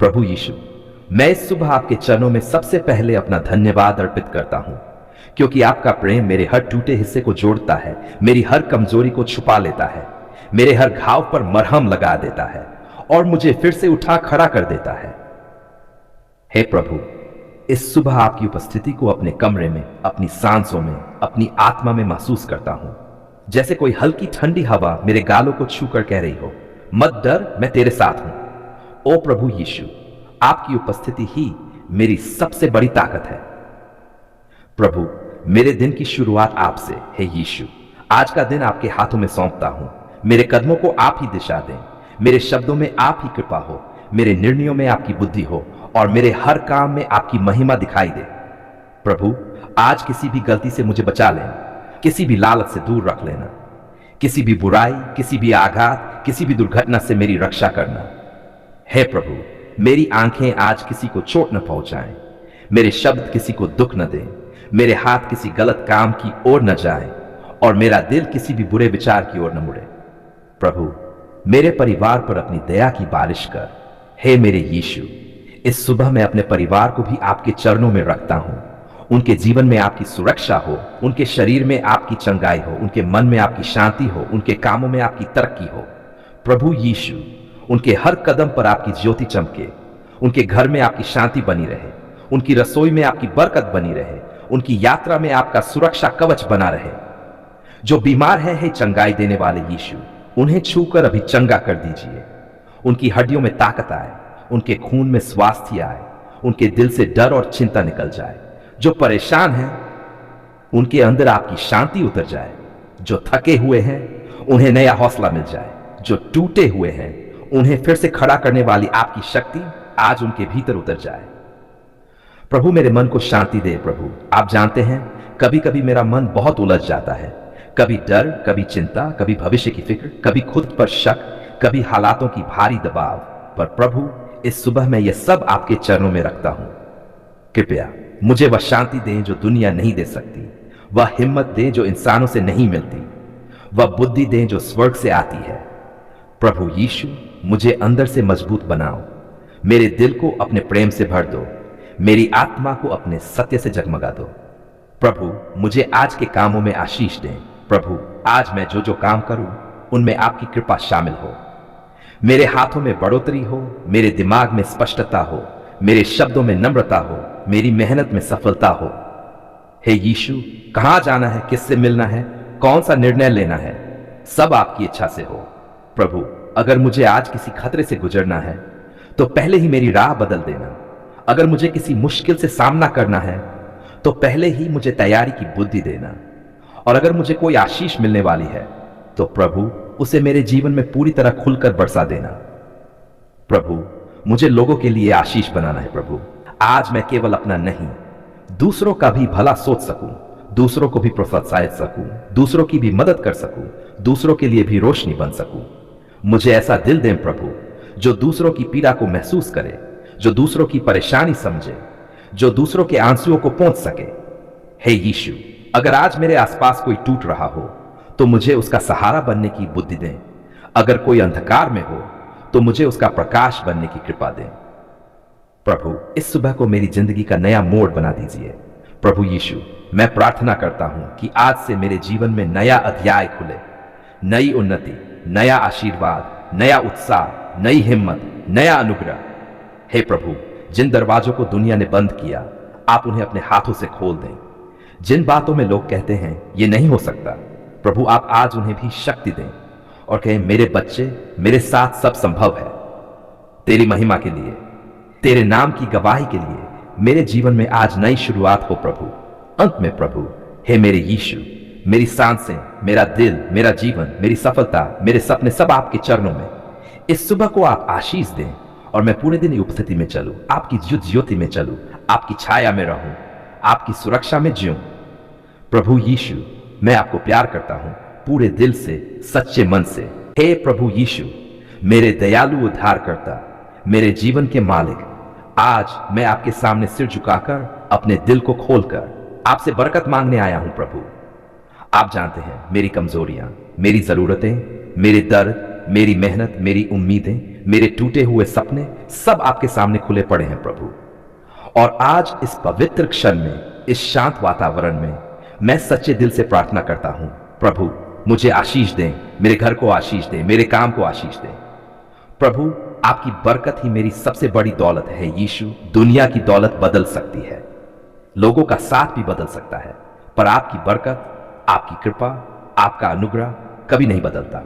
प्रभु यीशु, मैं इस सुबह आपके चरणों में सबसे पहले अपना धन्यवाद अर्पित करता हूं, क्योंकि आपका प्रेम मेरे हर टूटे हिस्से को जोड़ता है, मेरी हर कमजोरी को छुपा लेता है, मेरे हर घाव पर मरहम लगा देता है और मुझे फिर से उठा खड़ा कर देता है। हे प्रभु, इस सुबह आपकी उपस्थिति को अपने कमरे में, अपनी सांसों में, अपनी आत्मा में महसूस करता हूं, जैसे कोई हल्की ठंडी हवा मेरे गालों को छूकर कह रही हो, मत डर, मैं तेरे साथ हूं। ओ प्रभु यीशु, आपकी उपस्थिति ही मेरी सबसे बड़ी ताकत है। प्रभु, मेरे दिन की शुरुआत आपसे है यीशु। आज का दिन आपके हाथों में सौंपता हूं। मेरे कदमों को आप ही दिशा दें, मेरे शब्दों में आप ही कृपा हो, मेरे निर्णयों में आपकी बुद्धि हो और मेरे हर काम में आपकी महिमा दिखाई दे। प्रभु, आज किसी भी गलती से मुझे बचा लेना, किसी भी लालच से दूर रख लेना, किसी भी बुराई, किसी भी आघात, किसी भी दुर्घटना से मेरी रक्षा करना। हे प्रभु, मेरी आंखें आज किसी को चोट न पहुंचाएं, मेरे शब्द किसी को दुख न दें, मेरे हाथ किसी गलत काम की ओर न जाएं और मेरा दिल किसी भी बुरे विचार की ओर न मुड़े। प्रभु, मेरे परिवार पर अपनी दया की बारिश कर। हे मेरे यीशु, इस सुबह मैं अपने परिवार को भी आपके चरणों में रखता हूं। उनके जीवन में आपकी सुरक्षा हो, उनके शरीर में आपकी चंगाई हो, उनके मन में आपकी शांति हो, उनके कामों में आपकी तरक्की हो। प्रभु यीशु, उनके हर कदम पर आपकी ज्योति चमके, उनके घर में आपकी शांति बनी रहे, उनकी रसोई में आपकी बरकत बनी रहे, उनकी यात्रा में आपका सुरक्षा कवच बना रहे। जो बीमार है, हे चंगाई देने वाले यीशु, उन्हें छूकर अभी चंगा कर दीजिए। उनकी हड्डियों में ताकत आए, उनके खून में स्वास्थ्य आए, उनके दिल से डर और चिंता निकल जाए। जो परेशान हैं, उनके अंदर आपकी शांति उतर जाए। जो थके हुए हैं, उन्हें नया हौसला मिल जाए। जो टूटे हुए हैं, उन्हें फिर से खड़ा करने वाली आपकी शक्ति आज उनके भीतर उतर जाए। प्रभु, मेरे मन को शांति दे। प्रभु, आप जानते हैं, कभी कभी मेरा मन बहुत उलझ जाता है, कभी डर, कभी चिंता, कभी भविष्य की फिक्र, कभी खुद पर शक, कभी हालातों की भारी दबाव। पर प्रभु, इस सुबह मैं ये सब आपके चरणों में रखता हूं। कृपया मुझे वह शांति दें जो दुनिया नहीं दे सकती, वह हिम्मत दें जो इंसानों से नहीं मिलती, वह बुद्धि दें जो स्वर्ग से आती है। प्रभु यीशु, मुझे अंदर से मजबूत बनाओ, मेरे दिल को अपने प्रेम से भर दो, मेरी आत्मा को अपने सत्य से जगमगा दो। प्रभु, मुझे आज के कामों में आशीष दें। प्रभु, आज मैं जो जो काम करूं, उनमें आपकी कृपा शामिल हो। मेरे हाथों में बढ़ोतरी हो, मेरे दिमाग में स्पष्टता हो, मेरे शब्दों में नम्रता हो, मेरी मेहनत में सफलता हो। हे यीशु, कहां जाना है, किससे मिलना है, कौन सा निर्णय लेना है, सब आपकी इच्छा से हो। प्रभु, अगर मुझे आज किसी खतरे से गुजरना है, तो पहले ही मेरी राह बदल देना। अगर मुझे किसी मुश्किल से सामना करना है, तो पहले ही मुझे तैयारी की बुद्धि देना। और अगर मुझे कोई आशीष मिलने वाली है, तो प्रभु, उसे मेरे जीवन में पूरी तरह खुलकर बरसा देना। प्रभु, मुझे लोगों के लिए आशीष बनाना है। प्रभु, आज मैं केवल अपना नहीं, दूसरों का भी भला सोच सकूं, दूसरों को भी प्रोत्साहित सकूं, दूसरों की भी मदद कर सकूं, दूसरों के लिए भी रोशनी बन सकूं। मुझे ऐसा दिल दें प्रभु, जो दूसरों की पीड़ा को महसूस करे, जो दूसरों की परेशानी समझे, जो दूसरों के आंसुओं को पहुंच सके। हे यीशु, अगर आज मेरे आसपास कोई टूट रहा हो, तो मुझे उसका सहारा बनने की बुद्धि दें। अगर कोई अंधकार में हो, तो मुझे उसका प्रकाश बनने की कृपा दें। प्रभु, इस सुबह को मेरी जिंदगी का नया मोड़ बना दीजिए। प्रभु यीशु, मैं प्रार्थना करता हूं कि आज से मेरे जीवन में नया अध्याय खुले, नई उन्नति, नया आशीर्वाद, नया उत्साह, नई हिम्मत, नया अनुग्रह। हे प्रभु, जिन दरवाजों को दुनिया ने बंद किया, आप उन्हें अपने हाथों से खोल दें। जिन बातों में लोग कहते हैं ये नहीं हो सकता, प्रभु आप आज उन्हें भी शक्ति दें और कहें, मेरे बच्चे, मेरे साथ सब संभव है। तेरी महिमा के लिए, तेरे नाम की गवाही के लिए मेरे जीवन में आज नई शुरुआत हो प्रभु। अंत में प्रभु, हे मेरे यीशु, मेरी सांसें, मेरा दिल, मेरा जीवन, मेरी सफलता, मेरे सपने सब आपके चरणों में। इस सुबह को आप आशीष दें और मैं पूरे दिन उपस्थिति में चलूं, आपकी ज्योति में चलूं, आपकी छाया में रहूं, आपकी सुरक्षा में जीऊं। प्रभु यीशु, मैं आपको प्यार करता हूं पूरे दिल से, सच्चे मन से। हे प्रभु यीशु, मेरे दयालु उद्धारकर्ता, मेरे जीवन के मालिक, आज मैं आपके सामने सिर झुकाकर, अपने दिल को खोलकर आपसे बरकत मांगने आया हूं प्रभु। आप जानते हैं मेरी कमजोरियां, मेरी जरूरतें, मेरे दर्द, मेरी मेहनत, मेरी उम्मीदें, मेरे टूटे हुए सपने सब आपके सामने खुले पड़े हैं प्रभु। और आज इस पवित्र क्षण में, इस शांत वातावरण में मैं सच्चे दिल से प्रार्थना करता हूं, प्रभु मुझे आशीष दें, मेरे घर को आशीष दें, मेरे काम को आशीष दें। प्रभु आपकी बरकत ही मेरी सबसे बड़ी दौलत है यीशु। दुनिया की दौलत बदल सकती है, लोगों का साथ भी बदल सकता है, पर आपकी बरकत, आपकी कृपा, आपका अनुग्रह कभी नहीं बदलता।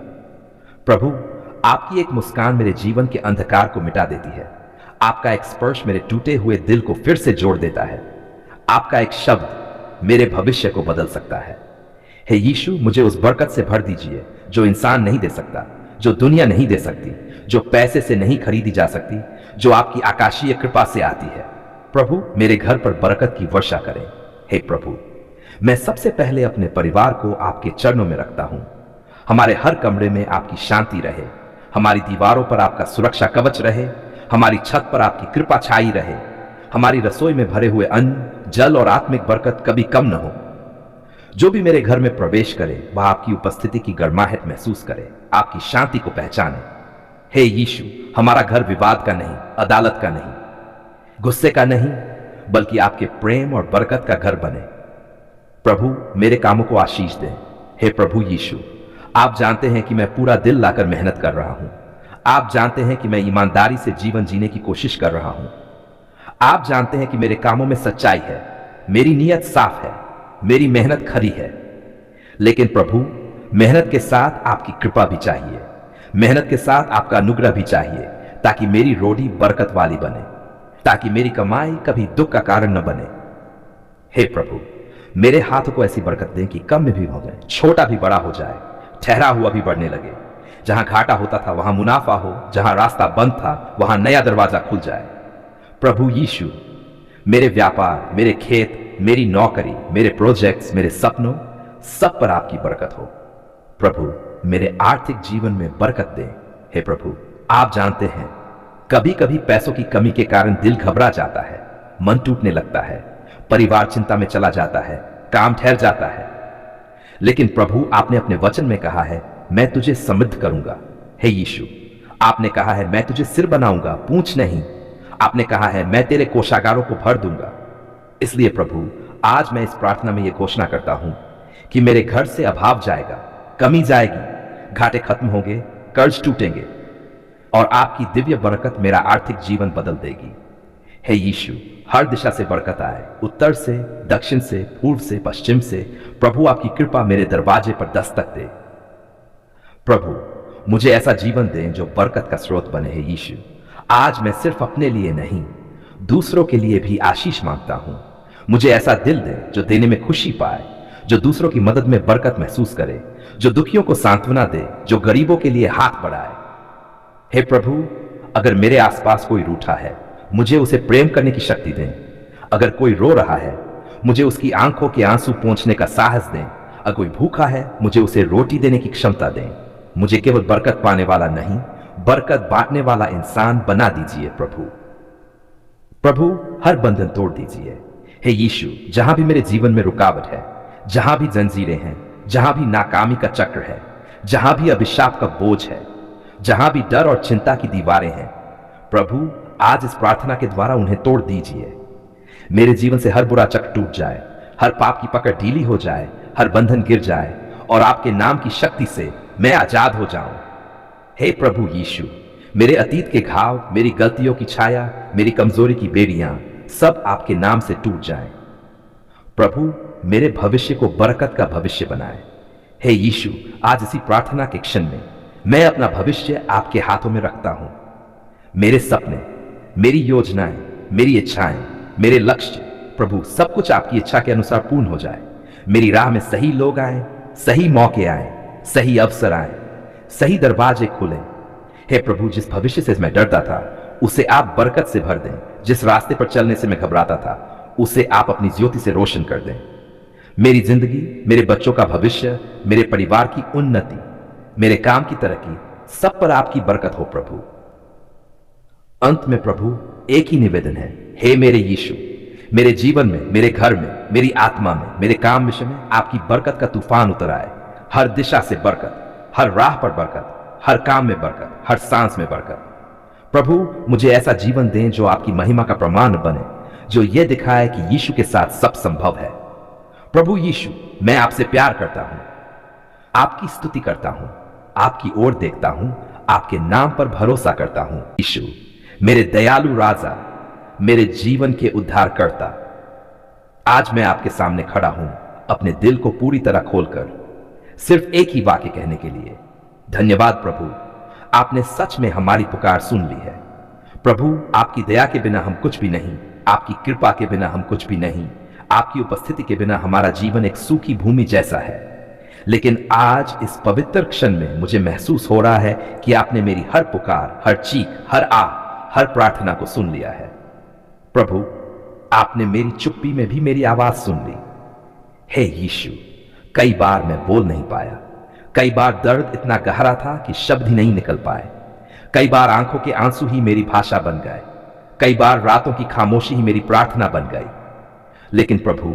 प्रभु आपकी एक मुस्कान मेरे जीवन के अंधकार को मिटा देती है। आपका एक स्पर्श मेरे टूटे हुए दिल को फिर से जोड़ देता है। आपका एक शब्द मेरे भविष्य को बदल सकता है। हे यीशु, मुझे उस बरकत से भर दीजिए जो इंसान नहीं दे सकता, जो दुनिया नहीं दे सकती, जो पैसे से नहीं खरीदी जा सकती, जो आपकी आकाशीय कृपा से आती है। प्रभु मेरे घर पर बरकत की वर्षा करें। हे प्रभु, मैं सबसे पहले अपने परिवार को आपके चरणों में रखता हूं। हमारे हर कमरे में आपकी शांति रहे, हमारी दीवारों पर आपका सुरक्षा कवच रहे, हमारी छत पर आपकी कृपा छाई रहे, हमारी रसोई में भरे हुए अन्न, जल और आत्मिक बरकत कभी कम न हो। जो भी मेरे घर में प्रवेश करे वह आपकी उपस्थिति की गर्माहट महसूस करे, आपकी शांति को पहचाने। हे यीशु, हमारा घर विवाद का नहीं, अदालत का नहीं, गुस्से का नहीं, बल्कि आपके प्रेम और बरकत का घर बने। प्रभु मेरे कामों को आशीष दें। हे प्रभु यीशु, आप जानते हैं कि मैं पूरा दिल लाकर मेहनत कर रहा हूं। आप जानते हैं कि मैं ईमानदारी से जीवन जीने की कोशिश कर रहा हूं। आप जानते हैं कि मेरे कामों में सच्चाई है, मेरी नीयत साफ है, मेरी मेहनत खरी है। लेकिन प्रभु, मेहनत के साथ आपकी कृपा भी चाहिए, मेहनत के साथ आपका अनुग्रह भी चाहिए, ताकि मेरी रोटी बरकत वाली बने, ताकि मेरी कमाई कभी दुख का कारण न बने। हे प्रभु, मेरे हाथों को ऐसी बरकत दें कि कम में भी हो जाए, छोटा भी बड़ा हो जाए, ठहरा हुआ भी बढ़ने लगे। जहां घाटा होता था वहां मुनाफा हो, जहां रास्ता बंद था वहां नया दरवाजा खुल जाए। प्रभु यीशु, मेरे व्यापार, मेरे खेत, मेरी नौकरी, मेरे प्रोजेक्ट्स, मेरे सपनों, सब पर आपकी बरकत हो। प्रभु मेरे आर्थिक जीवन में बरकत दें। हे प्रभु, आप जानते हैं कभी कभी पैसों की कमी के कारण दिल घबरा जाता है, मन टूटने लगता है, परिवार चिंता में चला जाता है, काम ठहर जाता है। लेकिन प्रभु आपने अपने वचन में कहा है, मैं तुझे समृद्ध करूंगा। हे यीशु, आपने कहा है मैं तुझे सिर बनाऊंगा, पूंछ नहीं। आपने कहा है मैं तेरे कोषागारों को भर दूंगा। इसलिए प्रभु, आज मैं इस प्रार्थना में यह घोषणा करता हूं कि मेरे घर से अभाव जाएगा, कमी जाएगी, घाटे खत्म होंगे, कर्ज टूटेंगे और आपकी दिव्य बरकत मेरा आर्थिक जीवन बदल देगी। हे यीशु, हर दिशा से बरकत आए, उत्तर से, दक्षिण से, पूर्व से, पश्चिम से। प्रभु आपकी कृपा मेरे दरवाजे पर दस्तक दे। प्रभु मुझे ऐसा जीवन दें जो बरकत का स्रोत बने। हे यीशु, आज मैं सिर्फ अपने लिए नहीं, दूसरों के लिए भी आशीष मांगता हूं। मुझे ऐसा दिल दे जो देने में खुशी पाए, जो दूसरों की मदद में बरकत महसूस करे, जो दुखियों को सांत्वना दे, जो गरीबों के लिए हाथ बढ़ाए। हे प्रभु, अगर मेरे आसपास कोई रूठा है, मुझे उसे प्रेम करने की शक्ति दें। अगर कोई रो रहा है, मुझे उसकी आंखों के आंसू पोंछने का साहस दें। अगर कोई भूखा है, मुझे उसे रोटी देने की क्षमता दें। मुझे केवल बरकत पाने वाला नहीं, बरकत बांटने वाला इंसान बना दीजिए प्रभु। प्रभु हर बंधन तोड़ दीजिए। हे यीशु, जहां भी मेरे जीवन में रुकावट है, जहां भी जंजीरें हैं, जहां भी नाकामी का चक्र है, जहां भी अभिशाप का बोझ है, जहां भी डर और चिंता की दीवारें हैं, प्रभु आज इस प्रार्थना के द्वारा उन्हें तोड़ दीजिए। मेरे जीवन से हर बुरा चक्र टूट जाए, हर पाप की पकड़ ढीली हो जाए, हर बंधन गिर जाए और आपके नाम की शक्ति से मैं आजाद हो जाऊं। हे प्रभु यीशु, मेरे अतीत के घाव, मेरी गलतियों की छाया, मेरी कमजोरी की बेड़ियां सब आपके नाम से टूट जाएं। प्रभु मेरे भविष्य को बरकत का भविष्य बनाए। हे यीशु, आज इसी प्रार्थना के क्षण में मैं अपना भविष्य आपके हाथों में रखता हूं। मेरे सपने, मेरी योजनाएं, मेरी इच्छाएं, मेरे लक्ष्य, प्रभु सब कुछ आपकी इच्छा के अनुसार पूर्ण हो जाए। मेरी राह में सही लोग आए, सही मौके आए, सही अवसर आए, सही दरवाजे खुले। हे प्रभु, जिस भविष्य से मैं डरता था उसे आप बरकत से भर दें। जिस रास्ते पर चलने से मैं घबराता था उसे आप अपनी ज्योति से रोशन कर दें। मेरी जिंदगी, मेरे बच्चों का भविष्य, मेरे परिवार की उन्नति, मेरे काम की तरक्की, सब पर आपकी बरकत हो प्रभु। अंत में प्रभु एक ही निवेदन है, हे मेरे यीशु, मेरे जीवन में, मेरे घर में, मेरी आत्मा में, मेरे काम विषय में आपकी बरकत का तूफान उतर आए। हर दिशा से बरकत, हर राह पर बरकत, हर काम में बरकत, हर सांस में बरकत। प्रभु मुझे ऐसा जीवन दें जो आपकी महिमा का प्रमाण बने, जो यह दिखाए कि यीशु के साथ सब संभव है। प्रभु यीशु, मैं आपसे प्यार करता हूं, आपकी स्तुति करता हूं, आपकी ओर देखता हूं, आपके नाम पर भरोसा करता हूं। यीशु मेरे दयालु राजा, मेरे जीवन के उद्धारकर्ता, आज मैं आपके सामने खड़ा हूं अपने दिल को पूरी तरह खोलकर, सिर्फ एक ही वाक्य कहने के लिए। धन्यवाद प्रभु, आपने सच में हमारी पुकार सुन ली है। प्रभु आपकी दया के बिना हम कुछ भी नहीं, आपकी कृपा के बिना हम कुछ भी नहीं, आपकी उपस्थिति के बिना हमारा जीवन एक सूखी भूमि जैसा है। लेकिन आज इस पवित्र क्षण में मुझे महसूस हो रहा है कि आपने मेरी हर पुकार, हर चीख, हर हर प्रार्थना को सुन लिया है। प्रभु आपने मेरी चुप्पी में भी मेरी आवाज सुन ली। हे यीशु, कई बार मैं बोल नहीं पाया, कई बार दर्द इतना गहरा था कि शब्द ही नहीं निकल पाए, कई बार आंखों के आंसू ही मेरी भाषा बन गए, कई बार रातों की खामोशी ही मेरी प्रार्थना बन गई। लेकिन प्रभु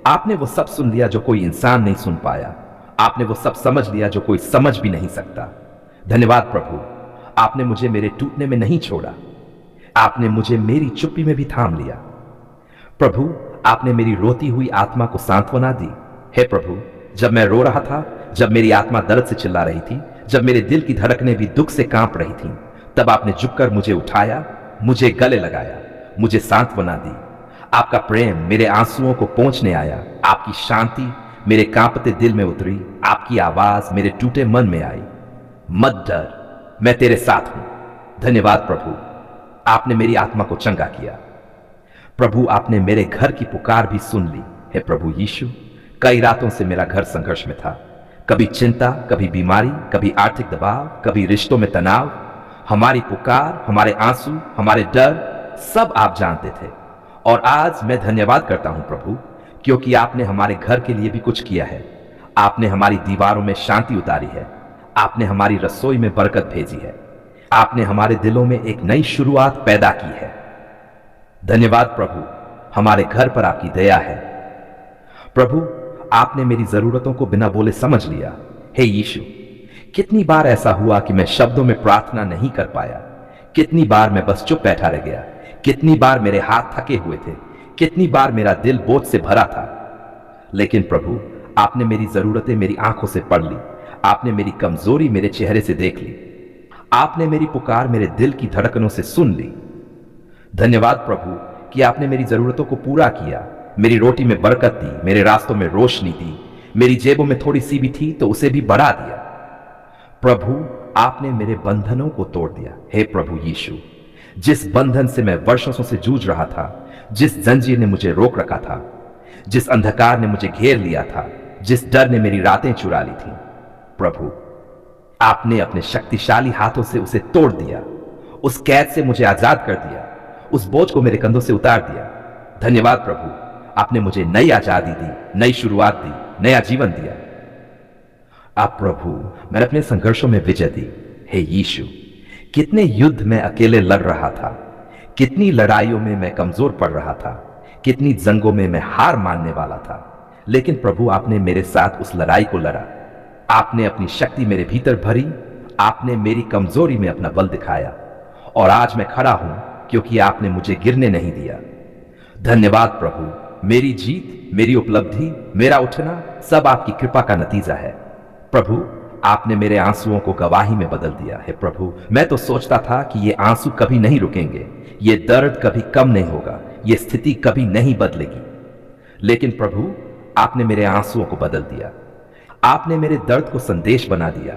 आपने वो सब सुन लिया जो कोई इंसान नहीं सुन पाया, आपने वो सब समझ लिया जो कोई समझ भी नहीं सकता। धन्यवाद प्रभु, आपने मुझे मेरे टूटने में नहीं छोड़ा, आपने मुझे मेरी चुप्पी में भी थाम लिया। प्रभु आपने मेरी रोती हुई आत्मा को सांत्वना दी। हे प्रभु, जब मैं रो रहा था, जब मेरी आत्मा दर्द से चिल्ला रही थी, जब मेरे दिल की धड़कनें भी दुख से कांप रही थीं, तब आपने झुककर मुझे उठाया, मुझे गले लगाया, मुझे सांत्वना दी। आपका प्रेम मेरे आंसुओं को पोंछने आया, आपकी शांति मेरे कांपते दिल में उतरी, आपकी आवाज मेरे टूटे मन में आई। मत डर, मैं तेरे साथ हूं। धन्यवाद प्रभु, आपने मेरी आत्मा को चंगा किया। प्रभु आपने मेरे घर की पुकार भी सुन ली। हे प्रभु यीशु, कई रातों से मेरा घर संघर्ष में था, कभी चिंता, कभी बीमारी, कभी आर्थिक दबाव, कभी रिश्तों में तनाव। हमारी पुकार, हमारे आंसू, हमारे डर, सब आप जानते थे। और आज मैं धन्यवाद करता हूं प्रभु, क्योंकि आपने हमारे घर के लिए भी कुछ किया है। आपने हमारी दीवारों में शांति उतारी है, आपने हमारी रसोई में बरकत भेजी है, आपने हमारे दिलों में एक नई शुरुआत पैदा की है। धन्यवाद प्रभु, हमारे घर पर आपकी दया है। प्रभु आपने मेरी जरूरतों को बिना बोले समझ लिया। हे यीशु, कितनी बार ऐसा हुआ कि मैं शब्दों में प्रार्थना नहीं कर पाया, कितनी बार मैं बस चुप बैठा रह गया, कितनी बार मेरे हाथ थके हुए थे, कितनी बार मेरा दिल बोझ से भरा था। लेकिन प्रभु आपने मेरी जरूरतें मेरी आंखों से पढ़ ली, आपने मेरी कमजोरी मेरे चेहरे से देख ली, आपने मेरी पुकार मेरे दिल की धड़कनों से सुन ली। धन्यवाद प्रभु कि आपने मेरी जरूरतों को पूरा किया, मेरी रोटी में बरकत दी, मेरे रास्तों में रोशनी दी, मेरी जेबों में थोड़ी सी भी थी तो उसे भी बढ़ा दिया। प्रभु आपने मेरे बंधनों को तोड़ दिया। हे प्रभु यीशु, जिस बंधन से मैं वर्षों से जूझ रहा था, जिस जंजीर ने मुझे रोक रखा था, जिस अंधकार ने मुझे घेर लिया था, जिस डर ने मेरी रातें चुरा ली थी, प्रभु आपने अपने शक्तिशाली हाथों से उसे तोड़ दिया, उस कैद से मुझे आजाद कर दिया, उस बोझ को मेरे कंधों से उतार दिया। धन्यवाद प्रभु, आपने मुझे नई आजादी दी, नई शुरुआत दी, नया जीवन दिया। आप प्रभु, मैंने अपने संघर्षों में विजय दी। हे यीशु, कितने युद्ध में अकेले लड़ रहा था, कितनी लड़ाइयों में मैं कमजोर पड़ रहा था, कितनी जंगों में मैं हार मानने वाला था, लेकिन प्रभु आपने मेरे साथ उस लड़ाई को लड़ा। आपने अपनी शक्ति मेरे भीतर भरी, आपने मेरी कमजोरी में अपना बल दिखाया, और आज मैं खड़ा हूं क्योंकि आपने मुझे गिरने नहीं दिया। धन्यवाद प्रभु, मेरी जीत, मेरी उपलब्धि, मेरा उठना सब आपकी कृपा का नतीजा है। प्रभु आपने मेरे आंसुओं को गवाही में बदल दिया है। प्रभु मैं तो सोचता था कि ये आंसू कभी नहीं रुकेंगे, ये दर्द कभी कम नहीं होगा, ये स्थिति कभी नहीं बदलेगी, लेकिन प्रभु आपने मेरे आंसुओं को बदल दिया, आपने मेरे दर्द को संदेश बना दिया,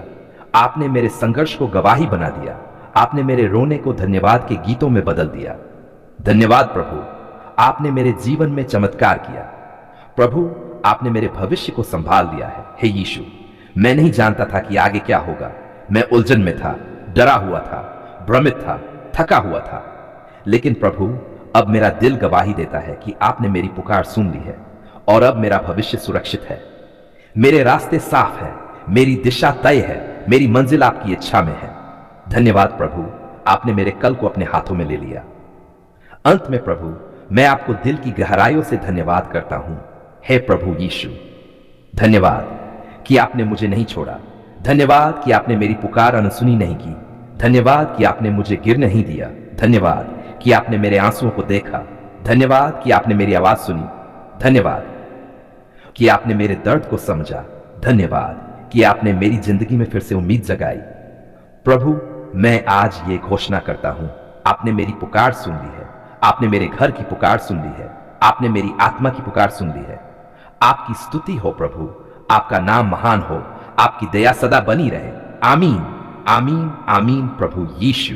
आपने मेरे संघर्ष को गवाही बना दिया, आपने मेरे रोने को धन्यवाद के गीतों में बदल दिया। धन्यवाद प्रभु, आपने मेरे जीवन में चमत्कार किया। प्रभु आपने मेरे भविष्य को संभाल लिया है। हे यीशु, मैं नहीं जानता था कि आगे क्या होगा, मैं उलझन में था, डरा हुआ था, भ्रमित था, थका हुआ था, लेकिन प्रभु अब मेरा दिल गवाही देता है कि आपने मेरी पुकार सुन ली है और अब मेरा भविष्य सुरक्षित है। मेरे रास्ते साफ है, मेरी दिशा तय है, मेरी मंजिल आपकी इच्छा में है। धन्यवाद प्रभु, आपने मेरे कल को अपने हाथों में ले लिया। अंत में प्रभु मैं आपको दिल की गहराइयों से धन्यवाद करता हूं। हे प्रभु यीशु, धन्यवाद कि आपने मुझे नहीं छोड़ा, धन्यवाद कि आपने मेरी पुकार अनसुनी नहीं की, धन्यवाद कि आपने मुझे गिर नहीं दिया। धन्यवाद कि आपने मेरे आंसुओं को देखा। धन्यवाद कि आपने मेरी आवाज सुनी। धन्यवाद कि आपने मेरे दर्द को समझा। धन्यवाद कि आपने मेरी जिंदगी में फिर से उम्मीद जगाई। प्रभु, मैं आज ये घोषणा करता हूं, आपने मेरी पुकार सुन ली है। आपने मेरे घर की पुकार सुन ली है। आपने मेरी आत्मा की पुकार सुन ली है। आपकी स्तुति हो प्रभु, आपका नाम महान हो, आपकी दया सदा बनी रहे। आमीन, आमीन, आमीन प्रभु यीशु।